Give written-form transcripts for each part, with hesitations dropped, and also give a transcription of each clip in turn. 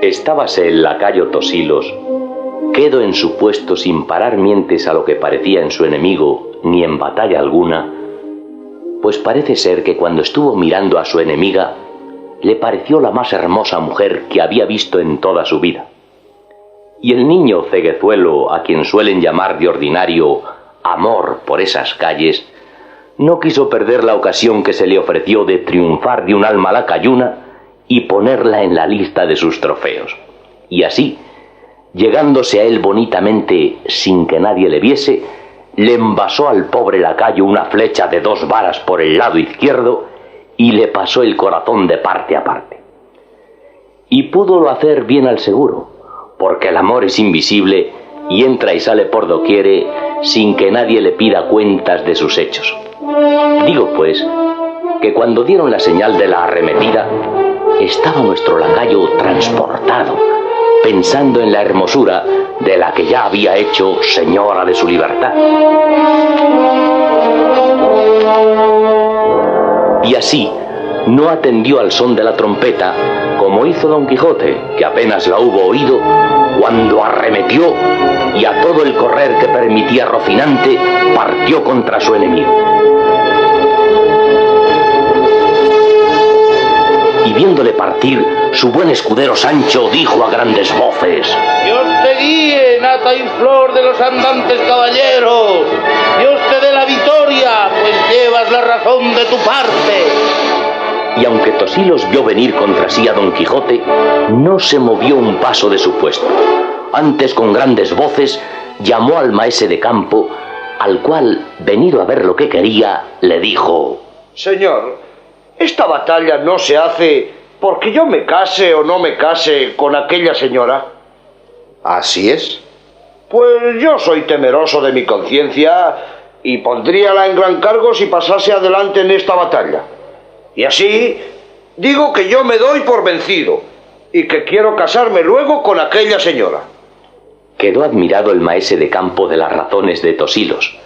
Estábase el lacayo Tosilos, quedo en su puesto sin parar mientes a lo que parecía en su enemigo, ni en batalla alguna, pues parece ser que cuando estuvo mirando a su enemiga, le pareció la más hermosa mujer que había visto en toda su vida. Y el niño ceguezuelo, a quien suelen llamar de ordinario Amor por esas calles, no quiso perder la ocasión que se le ofreció de triunfar de un alma lacayuna y ponerla en la lista de sus trofeos. Y así, llegándose a él bonitamente sin que nadie le viese, le envasó al pobre lacayo una flecha de 2 varas por el lado izquierdo y le pasó el corazón de parte a parte. Y púdolo hacer bien al seguro, porque el amor es invisible y entra y sale por doquiere sin que nadie le pida cuentas de sus hechos. Digo pues, que cuando dieron la señal de la arremetida, estaba nuestro lacayo transportado, pensando en la hermosura de la que ya había hecho señora de su libertad. Y así, no atendió al son de la trompeta, como hizo Don Quijote, que apenas la hubo oído, cuando arremetió y a todo el correr que permitía Rocinante, partió contra su enemigo. Y viéndole partir, su buen escudero Sancho dijo a grandes voces: Dios te guíe, nata y flor de los andantes caballeros. Dios te dé la victoria, pues llevas la razón de tu parte. Y aunque Tosilos vio venir contra sí a Don Quijote, no se movió un paso de su puesto. Antes, con grandes voces, llamó al maese de campo, al cual, venido a ver lo que quería, le dijo: Señor, esta batalla no se hace porque yo me case o no me case con aquella señora. ¿Así es? Pues yo soy temeroso de mi conciencia y pondríala en gran cargo si pasase adelante en esta batalla. Y así digo que yo me doy por vencido y que quiero casarme luego con aquella señora. Quedó admirado el maese de campo de las razones de Tosilos,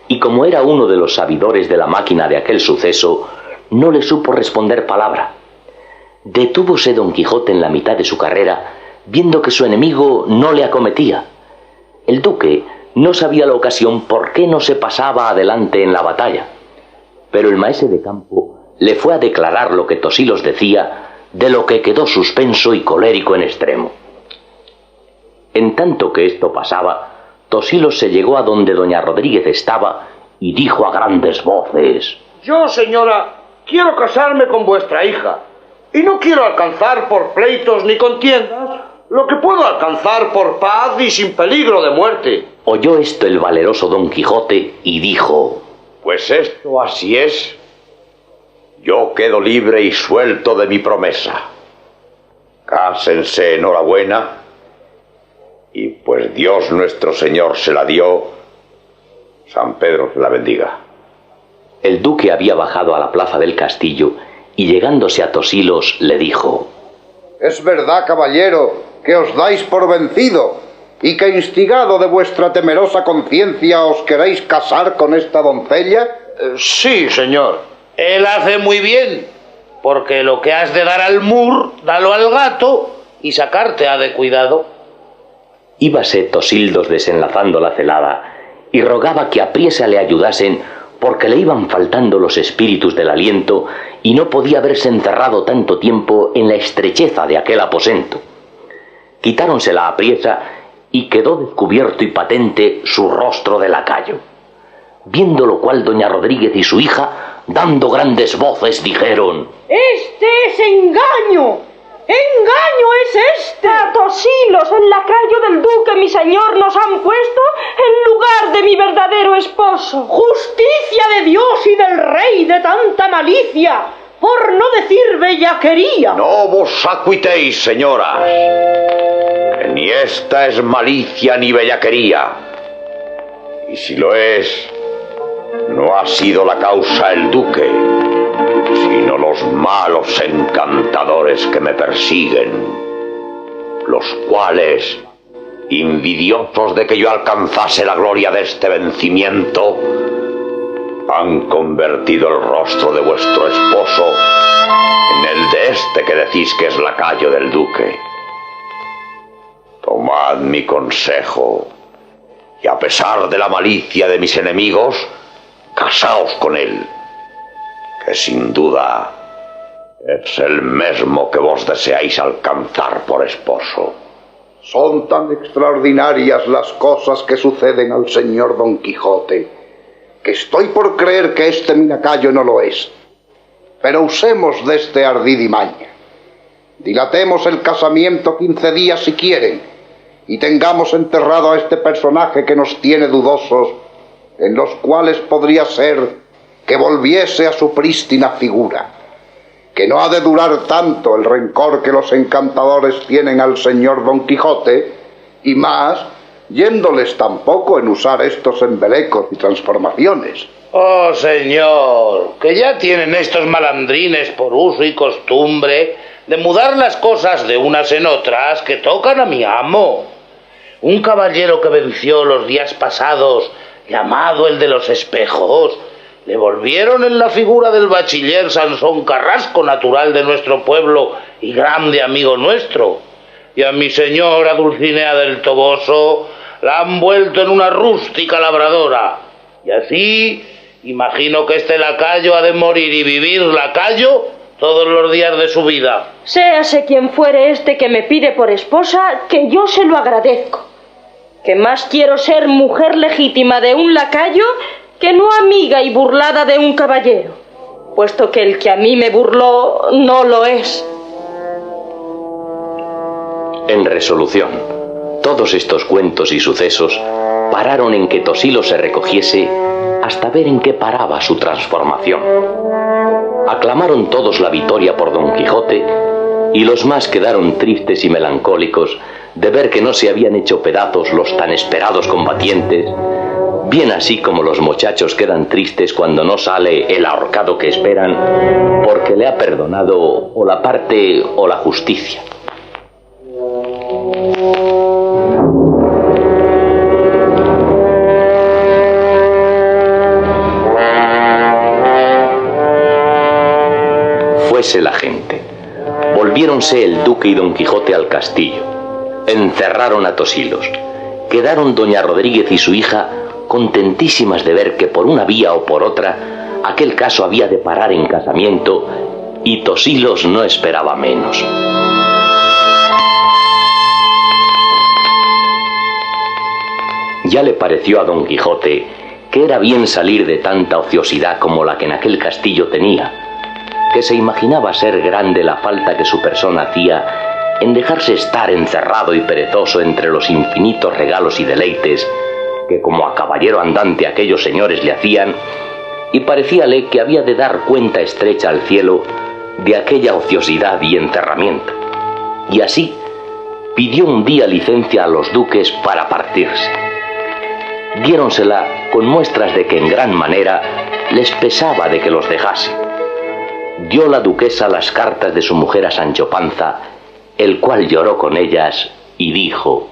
y como era uno de los sabidores de la máquina de aquel suceso, no le supo responder palabra. Detúvose Don Quijote en la mitad de su carrera, viendo que su enemigo no le acometía. El duque no sabía la ocasión por qué no se pasaba adelante en la batalla, pero el maese de campo le fue a declarar lo que Tosilos decía, de lo que quedó suspenso y colérico en extremo. En tanto que esto pasaba, Tosilos se llegó a donde doña Rodríguez estaba y dijo a grandes voces: Yo, señora, quiero casarme con vuestra hija, y no quiero alcanzar por pleitos ni contiendas lo que puedo alcanzar por paz y sin peligro de muerte. Oyó esto el valeroso Don Quijote y dijo: Pues esto así es. Yo quedo libre y suelto de mi promesa. Cásense, enhorabuena, y pues Dios nuestro Señor se la dio, San Pedro la bendiga. El duque había bajado a la plaza del castillo y llegándose a Tosilos le dijo: Es verdad, caballero, que os dais por vencido y que instigado de vuestra temerosa conciencia os queréis casar con esta doncella. Sí, señor. Él hace muy bien, porque lo que has de dar al mur, dalo al gato y sacarte ha de cuidado. Íbase Tosildos desenlazando la celada y rogaba que apriesa le ayudasen, porque le iban faltando los espíritus del aliento y no podía haberse encerrado tanto tiempo en la estrecheza de aquel aposento. Quitáronsela apriesa y quedó descubierto y patente su rostro de lacayo. Viendo lo cual doña Rodríguez y su hija, dando grandes voces, dijeron: ¡Este es engaño! ¡Engaño es este! A Tosilos, el lacayo del duque, mi señor, nos han puesto en lugar de mi verdadero esposo. ¡Justicia de Dios y del rey de tanta malicia! Por no decir bellaquería. No vos acuitéis, señoras, que ni esta es malicia ni bellaquería. Y si lo es, no ha sido la causa el duque, sino los malos encantadores que me persiguen, los cuales, invidiosos de que yo alcanzase la gloria de este vencimiento, han convertido el rostro de vuestro esposo en el de este que decís que es lacayo del duque. Tomad mi consejo, y a pesar de la malicia de mis enemigos, casaos con él, que sin duda es el mismo que vos deseáis alcanzar por esposo. Son tan extraordinarias las cosas que suceden al señor Don Quijote, que estoy por creer que este mi lacayo no lo es. Pero usemos de este ardid y maña. Dilatemos el casamiento 15 días si quieren, y tengamos enterrado a este personaje que nos tiene dudosos, en los cuales podría ser que volviese a su prístina figura, que no ha de durar tanto el rencor que los encantadores tienen al señor Don Quijote, y más, yéndoles tampoco en usar estos embelecos y transformaciones. Oh, señor, que ya tienen estos malandrines por uso y costumbre de mudar las cosas de unas en otras que tocan a mi amo. Un caballero que venció los días pasados, llamado el de los espejos, le volvieron en la figura del bachiller Sansón Carrasco, natural de nuestro pueblo y grande amigo nuestro. Y a mi señora Dulcinea del Toboso la han vuelto en una rústica labradora. Y así, imagino que este lacayo ha de morir y vivir lacayo todos los días de su vida. Séase quien fuere este que me pide por esposa, que yo se lo agradezco. Que más quiero ser mujer legítima de un lacayo que no amiga y burlada de un caballero, puesto que el que a mí me burló no lo es. En resolución, todos estos cuentos y sucesos pararon en que Tosilo se recogiese hasta ver en qué paraba su transformación. Aclamaron todos la victoria por Don Quijote, y los más quedaron tristes y melancólicos de ver que no se habían hecho pedazos los tan esperados combatientes, bien así como los muchachos quedan tristes cuando no sale el ahorcado que esperan, porque le ha perdonado o la parte o la justicia. Fuese la gente. Volviéronse el duque y Don Quijote al castillo. Encerraron a Tosilos. Quedaron doña Rodríguez y su hija contentísimas de ver que por una vía o por otra aquel caso había de parar en casamiento, y Tosilos no esperaba menos. Ya le pareció a Don Quijote que era bien salir de tanta ociosidad como la que en aquel castillo tenía, que se imaginaba ser grande la falta que su persona hacía en dejarse estar encerrado y perezoso entre los infinitos regalos y deleites que como a caballero andante aquellos señores le hacían, y parecíale que había de dar cuenta estrecha al cielo de aquella ociosidad y encerramiento. Y así pidió un día licencia a los duques para partirse. Diéronsela con muestras de que en gran manera les pesaba de que los dejase. Dio la duquesa las cartas de su mujer a Sancho Panza, el cual lloró con ellas y dijo: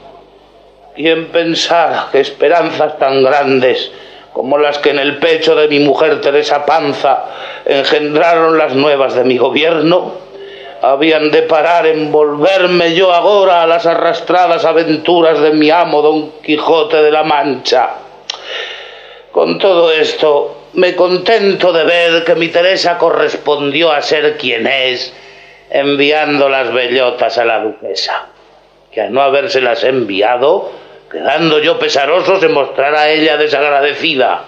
¿Quién pensara que esperanzas tan grandes como las que en el pecho de mi mujer Teresa Panza engendraron las nuevas de mi gobierno habían de parar en volverme yo ahora a las arrastradas aventuras de mi amo Don Quijote de la Mancha? Con todo esto, me contento de ver que mi Teresa correspondió a ser quien es, enviando las bellotas a la duquesa, que al no habérselas enviado, quedando yo pesaroso, se mostrara ella desagradecida.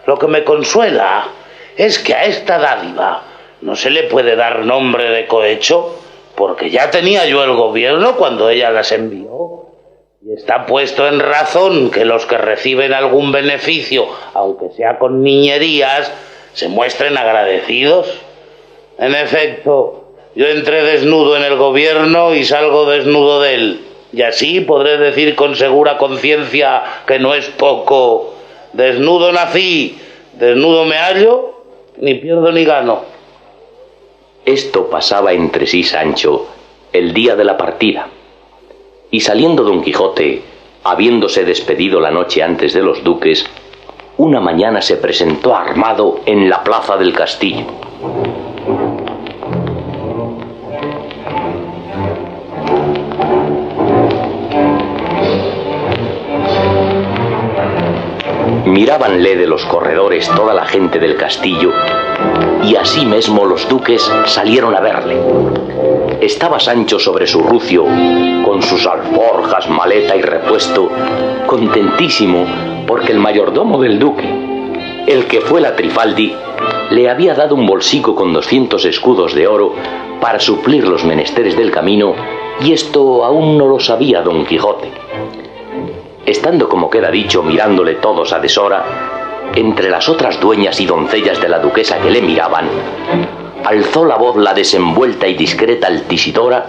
Lo que me consuela es que a esta dádiva no se le puede dar nombre de cohecho, porque ya tenía yo el gobierno cuando ella las envió. Y está puesto en razón que los que reciben algún beneficio, aunque sea con niñerías, se muestren agradecidos. En efecto, yo entré desnudo en el gobierno y salgo desnudo de él, y así podré decir con segura conciencia que no es poco: desnudo nací, desnudo me hallo, ni pierdo ni gano. Esto pasaba entre sí Sancho el día de la partida, y saliendo Don Quijote, habiéndose despedido la noche antes de los duques, una mañana se presentó armado en la plaza del castillo. Admirábanle de los corredores toda la gente del castillo, y así mismo los duques salieron a verle. Estaba Sancho sobre su rucio, con sus alforjas, maleta y repuesto, contentísimo porque el mayordomo del duque, el que fue la Trifaldi, le había dado un bolsico con 200 escudos de oro para suplir los menesteres del camino, y esto aún no lo sabía Don Quijote. Estando, como queda dicho, mirándole todos a deshora, entre las otras dueñas y doncellas de la duquesa que le miraban, alzó la voz la desenvuelta y discreta Altisidora,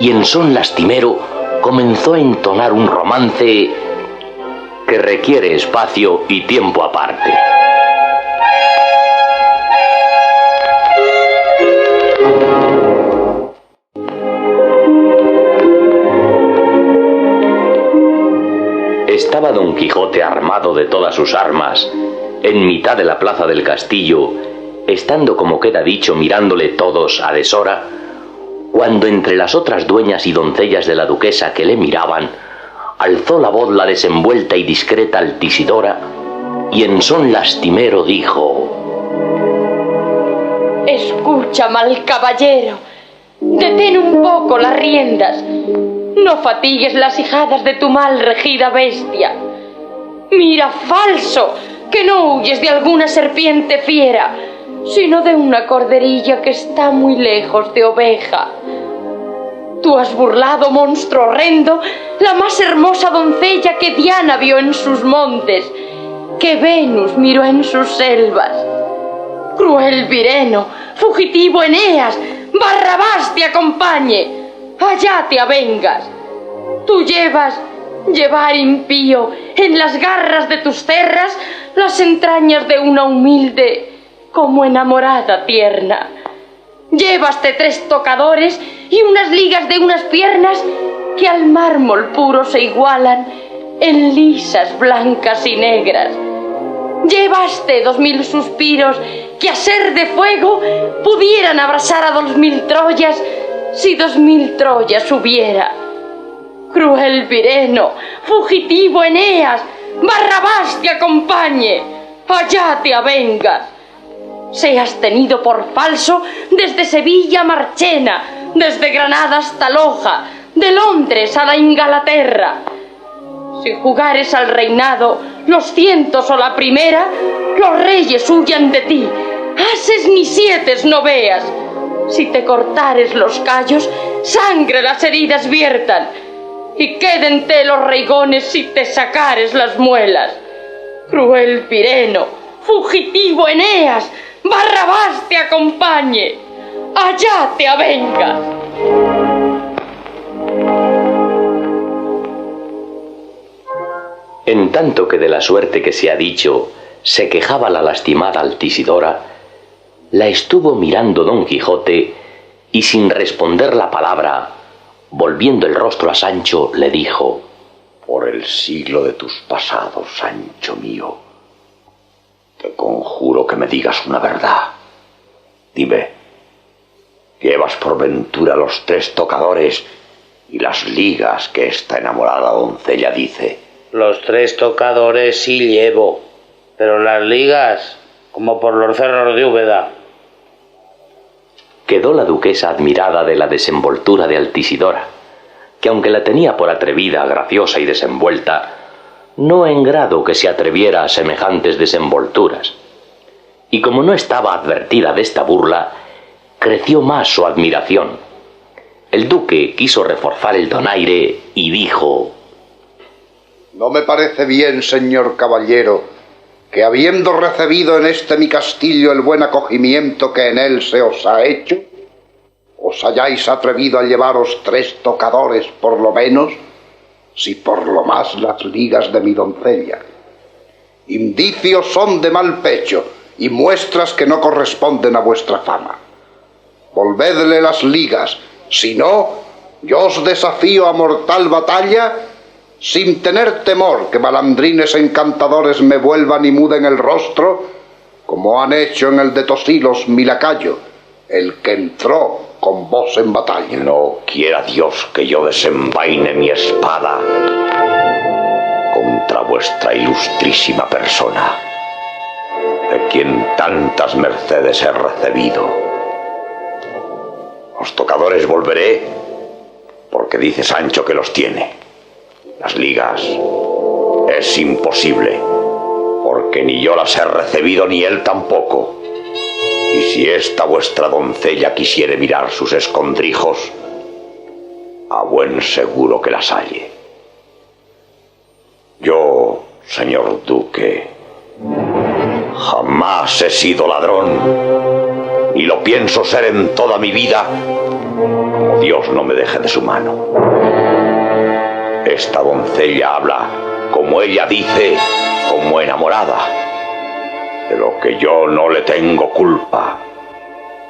y en son lastimero comenzó a entonar un romance que requiere espacio y tiempo aparte. Estaba Don Quijote armado de todas sus armas, en mitad de la plaza del castillo, estando, como queda dicho, mirándole todos a deshora, cuando entre las otras dueñas y doncellas de la duquesa que le miraban, alzó la voz la desenvuelta y discreta Altisidora, y en son lastimero dijo: Escucha, mal caballero, detén un poco las riendas. No fatigues las ijadas de tu mal regida bestia. Mira, falso, que no huyes de alguna serpiente fiera, sino de una corderilla que está muy lejos de oveja. Tú has burlado, monstruo horrendo, la más hermosa doncella que Diana vio en sus montes, que Venus miró en sus selvas. Cruel Vireno, fugitivo Eneas, Barrabás te acompañe. Allá te avengas. Tú llevar impío en las garras de tus cerras las entrañas de una humilde como enamorada tierna. Llévaste 3 tocadores y unas ligas de unas piernas que al mármol puro se igualan en lisas, blancas y negras. Llevaste 2000 suspiros que a ser de fuego pudieran abrasar a 2000 Troyas si 2000 Troyas hubiera. Cruel Vireno, fugitivo Eneas, Barrabás te acompañe, allá te avengas. Seas tenido por falso desde Sevilla a Marchena, desde Granada hasta Loja, de Londres a la Ingalaterra. Si jugares al reinado los 100 o la primera, los reyes huyan de ti, ases ni 7 no veas. Si te cortares los callos, sangre las heridas viertan, y quédente los reigones si te sacares las muelas. Cruel Vireno, fugitivo Eneas, Barrabás te acompañe, allá te avengas. En tanto que de la suerte que se ha dicho se quejaba la lastimada Altisidora, la estuvo mirando Don Quijote, y sin responder la palabra, volviendo el rostro a Sancho, le dijo: Por el siglo de tus pasados, Sancho mío, te conjuro que me digas una verdad. Dime, ¿llevas por ventura los 3 tocadores y las ligas que esta enamorada doncella dice? Los 3 tocadores sí llevo, pero las ligas, como por los cerros de Úbeda. Quedó la duquesa admirada de la desenvoltura de Altisidora, que aunque la tenía por atrevida, graciosa y desenvuelta, no en grado que se atreviera a semejantes desenvolturas. Y como no estaba advertida de esta burla, creció más su admiración. El duque quiso reforzar el donaire y dijo: No me parece bien, señor caballero, que habiendo recibido en este mi castillo el buen acogimiento que en él se os ha hecho, os hayáis atrevido a llevaros 3 tocadores por lo menos, si por lo más las ligas de mi doncella. Indicios son de mal pecho y muestras que no corresponden a vuestra fama. Volvedle las ligas, si no, yo os desafío a mortal batalla, sin tener temor que malandrines encantadores me vuelvan y muden el rostro, como han hecho en el de Tosilos mi lacayo, el que entró con vos en batalla. No quiera Dios que yo desenvaine mi espada. Con contra vuestra ilustrísima persona, de quien tantas mercedes he recibido. Los tocadores volveré, porque dice Sancho que los tiene. Las ligas es imposible, porque ni yo las he recibido ni él tampoco. Y si esta vuestra doncella quisiere mirar sus escondrijos, a buen seguro que las halle. Yo, señor duque, jamás he sido ladrón, ni lo pienso ser en toda mi vida, como Dios no me deje de su mano. Esta doncella habla, como ella dice, como enamorada, de lo que yo no le tengo culpa,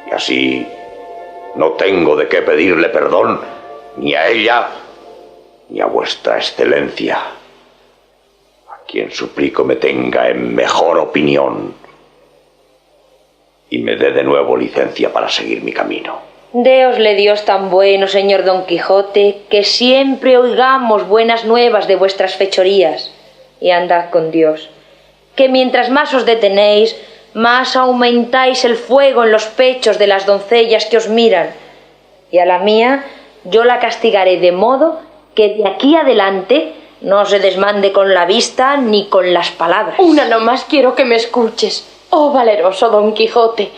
y así no tengo de qué pedirle perdón ni a ella ni a vuestra excelencia, a quien suplico me tenga en mejor opinión y me dé de nuevo licencia para seguir mi camino. Déosle Dios tan bueno, señor Don Quijote, que siempre oigamos buenas nuevas de vuestras fechorías, y andad con Dios, que mientras más os detenéis, más aumentáis el fuego en los pechos de las doncellas que os miran, y a la mía yo la castigaré de modo que de aquí adelante no se desmande con la vista ni con las palabras. Una nomás quiero que me escuches, oh valeroso Don Quijote,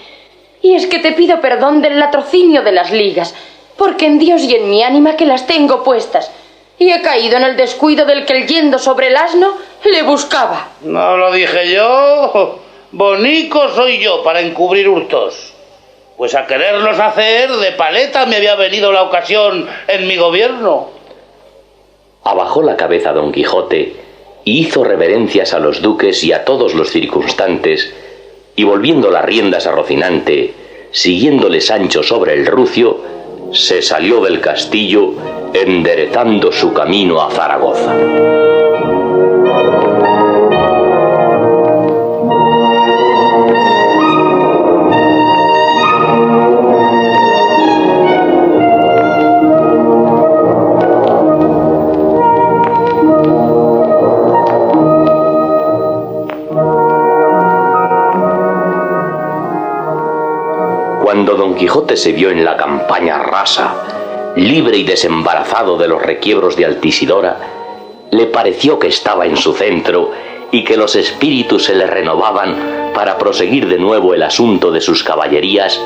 y es que te pido perdón del latrocinio de las ligas, porque en Dios y en mi ánima que las tengo puestas, y he caído en el descuido del que yendo sobre el asno le buscaba. No lo dije yo. Bonico soy yo para encubrir hurtos. Pues a quererlos hacer de paleta me había venido la ocasión en mi gobierno. Abajó la cabeza Don Quijote y hizo reverencias a los duques y a todos los circunstantes, y volviendo las riendas a Rocinante, siguiéndole Sancho sobre el rucio, se salió del castillo enderezando su camino a Zaragoza. Cuando Don Quijote se vio en la campaña rasa, libre y desembarazado de los requiebros de Altisidora, le pareció que estaba en su centro y que los espíritus se le renovaban para proseguir de nuevo el asunto de sus caballerías,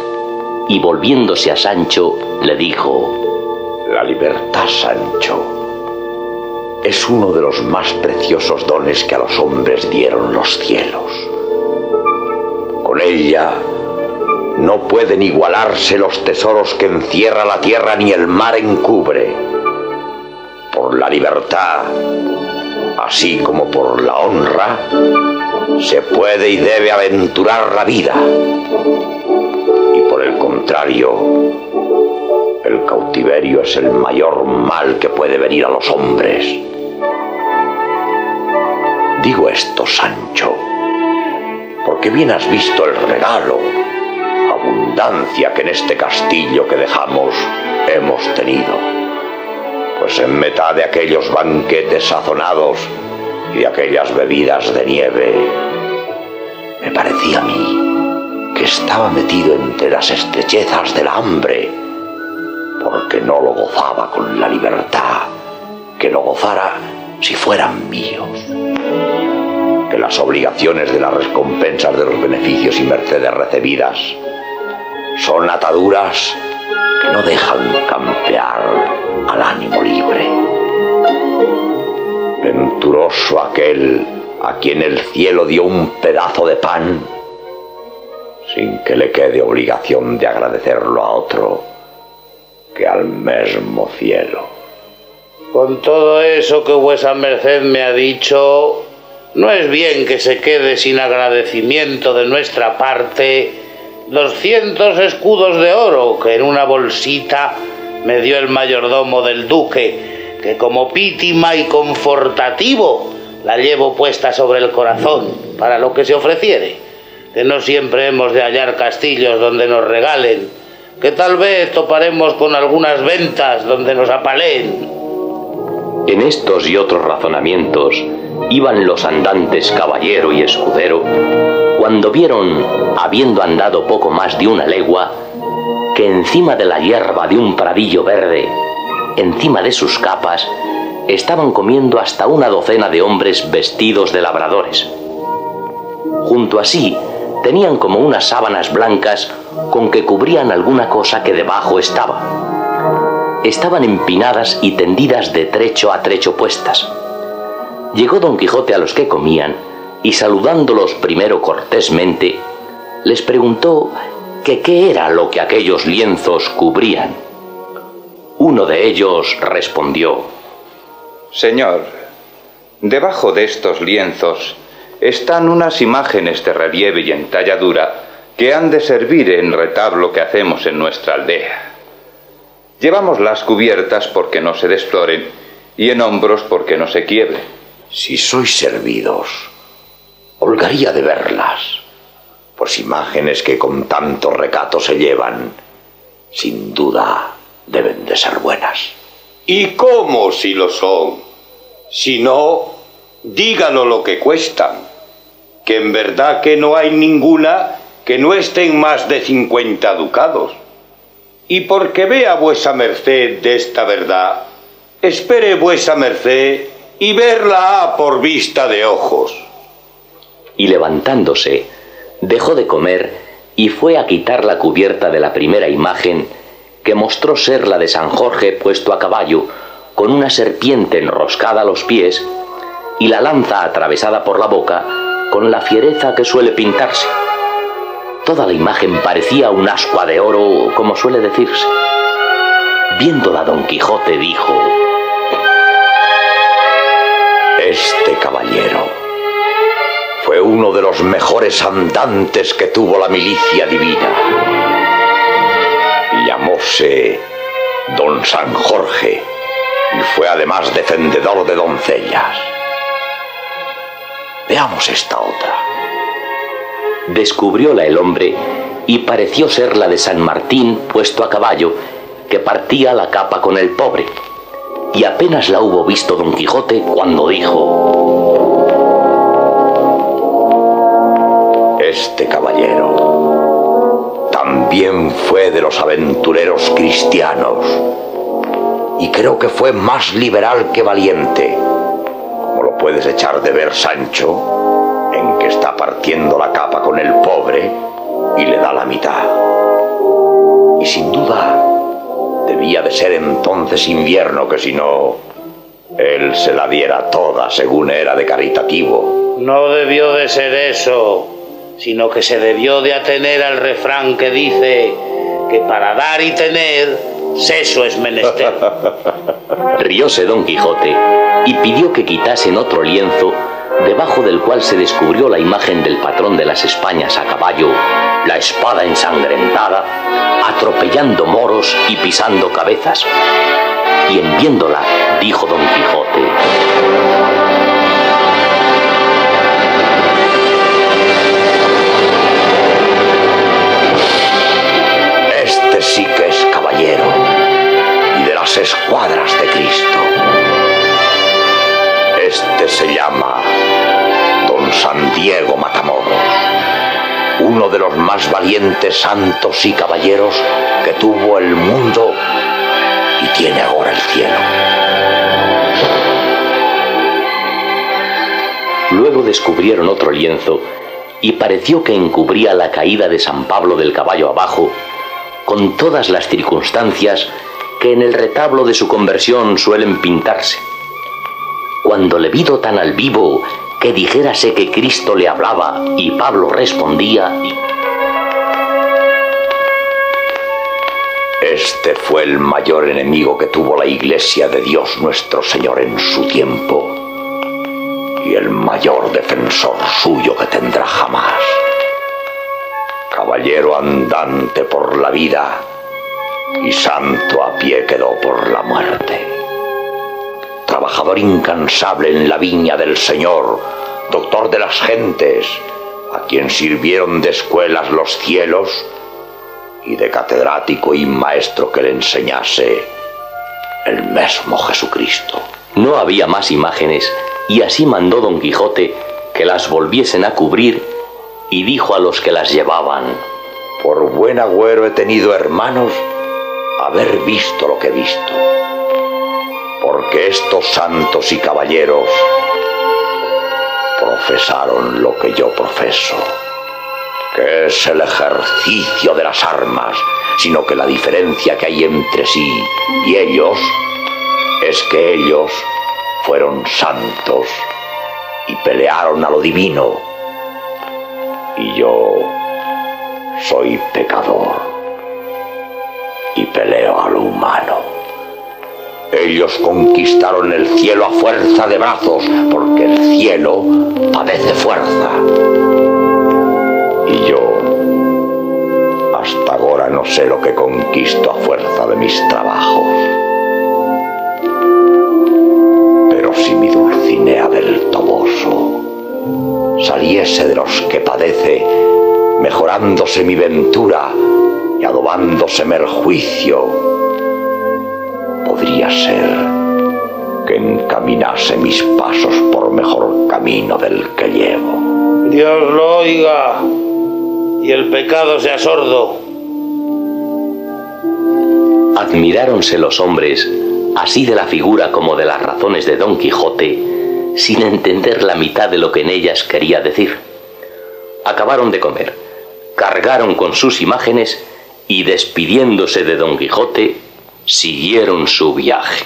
y volviéndose a Sancho le dijo: La libertad, Sancho, es uno de los más preciosos dones que a los hombres dieron los cielos. Con ella no pueden igualarse los tesoros que encierra la tierra ni el mar encubre. Por la libertad, así como por la honra, se puede y debe aventurar la vida. Y por el contrario, el cautiverio es el mayor mal que puede venir a los hombres. Digo esto, Sancho, porque bien has visto el regalo, abundancia que en este castillo que dejamos hemos tenido, pues en mitad de aquellos banquetes sazonados y de aquellas bebidas de nieve, me parecía a mí que estaba metido entre las estrechezas del hambre, porque no lo gozaba con la libertad que lo gozara si fueran míos. Que las obligaciones de las recompensas de los beneficios y mercedes recibidas son ataduras que no dejan campear al ánimo libre. Venturoso aquel a quien el cielo dio un pedazo de pan, sin que le quede obligación de agradecerlo a otro que al mismo cielo. Con todo eso que vuesa merced me ha dicho, no es bien que se quede sin agradecimiento de nuestra parte 200 escudos de oro que en una bolsita me dio el mayordomo del duque, que como pítima y confortativo la llevo puesta sobre el corazón para lo que se ofreciere, que no siempre hemos de hallar castillos donde nos regalen, que tal vez toparemos con algunas ventas donde nos apaleen. En estos y otros razonamientos iban los andantes caballero y escudero, cuando vieron, habiendo andado poco más de una legua, que encima de la hierba de un pradillo verde, encima de sus capas, estaban comiendo hasta una docena de hombres vestidos de labradores. Junto a sí tenían como unas sábanas blancas con que cubrían alguna cosa que debajo estaba. Estaban empinadas y tendidas de trecho a trecho puestas. Llegó Don Quijote a los que comían y, saludándolos primero cortésmente, les preguntó que qué era lo que aquellos lienzos cubrían. Uno de ellos respondió: Señor, debajo de estos lienzos están unas imágenes de relieve y entalladura que han de servir en retablo que hacemos en nuestra aldea. Llevámoslas cubiertas porque no se desfloren y en hombros porque no se quiebren. Si sois servidos, holgaría de verlas, pues imágenes que con tanto recato se llevan, sin duda deben de ser buenas. ¿Y cómo si lo son? Si no, díganos lo que cuestan, que en verdad que no hay ninguna que no esté en más de 50 ducados. Y porque vea vuesa merced de esta verdad, espere vuesa merced y verla ha por vista de ojos. Y levantándose, dejó de comer y fue a quitar la cubierta de la primera imagen, que mostró ser la de San Jorge puesto a caballo, con una serpiente enroscada a los pies y la lanza atravesada por la boca, con la fiereza que suele pintarse. Toda la imagen parecía un ascua de oro, como suele decirse. Viéndola Don Quijote dijo: Este caballero fue uno de los mejores andantes que tuvo la milicia divina. Llamóse Don San Jorge y fue además defendedor de doncellas. Veamos esta otra. Descubrióla el hombre y pareció ser la de San Martín puesto a caballo, que partía la capa con el pobre. Y apenas la hubo visto Don Quijote cuando dijo: Este caballero también fue de los aventureros cristianos, y creo que fue más liberal que valiente, como lo puedes echar de ver, Sancho, en que está partiendo la capa con el pobre y le da la mitad. Y sin duda debía de ser entonces invierno, que si no, él se la diera toda según era de caritativo. No debió de ser eso, sino que se debió de atener al refrán que dice que para dar y tener, seso es menester. Rióse Don Quijote y pidió que quitasen otro lienzo, debajo del cual se descubrió la imagen del patrón de las Españas a caballo, la espada ensangrentada, atropellando moros y pisando cabezas. Y en viéndola, dijo Don Quijote: Este sí que es caballero, y de las escuadras de Cristo. Este se llama Don San Diego Matamoros, uno de los más valientes santos y caballeros que tuvo el mundo y tiene ahora el cielo. Luego descubrieron otro lienzo y pareció que encubría la caída de San Pablo del caballo abajo, con todas las circunstancias que en el retablo de su conversión suelen pintarse. Cuando le vido tan al vivo que dijérase que Cristo le hablaba y Pablo respondía: Este fue el mayor enemigo que tuvo la Iglesia de Dios nuestro Señor en su tiempo, y el mayor defensor suyo que tendrá jamás. Caballero andante por la vida, y santo a pie quedó por la muerte. Trabajador incansable en la viña del Señor, doctor de las gentes, a quien sirvieron de escuelas los cielos, y de catedrático y maestro que le enseñase el mismo Jesucristo. No había más imágenes y así mandó Don Quijote que las volviesen a cubrir y dijo a los que las llevaban: por buen agüero he tenido, hermanos, haber visto lo que he visto, porque estos santos y caballeros profesaron lo que yo profeso, que es el ejercicio de las armas, sino que la diferencia que hay entre sí y ellos es que ellos fueron santos y pelearon a lo divino, y yo soy pecador y peleo a lo humano. Ellos conquistaron el cielo a fuerza de brazos, porque el cielo padece fuerza. Y yo, hasta ahora no sé lo que conquisto a fuerza de mis trabajos. Pero si mi Dulcinea del Toboso saliese de los que padece, mejorándose mi ventura y adobándoseme el juicio, podría ser que encaminase mis pasos por mejor camino del que llevo. Dios lo oiga y el pecado sea sordo. Admiráronse los hombres, así de la figura como de las razones de Don Quijote, sin entender la mitad de lo que en ellas quería decir. Acabaron de comer, cargaron con sus imágenes y, despidiéndose de Don Quijote, siguieron su viaje.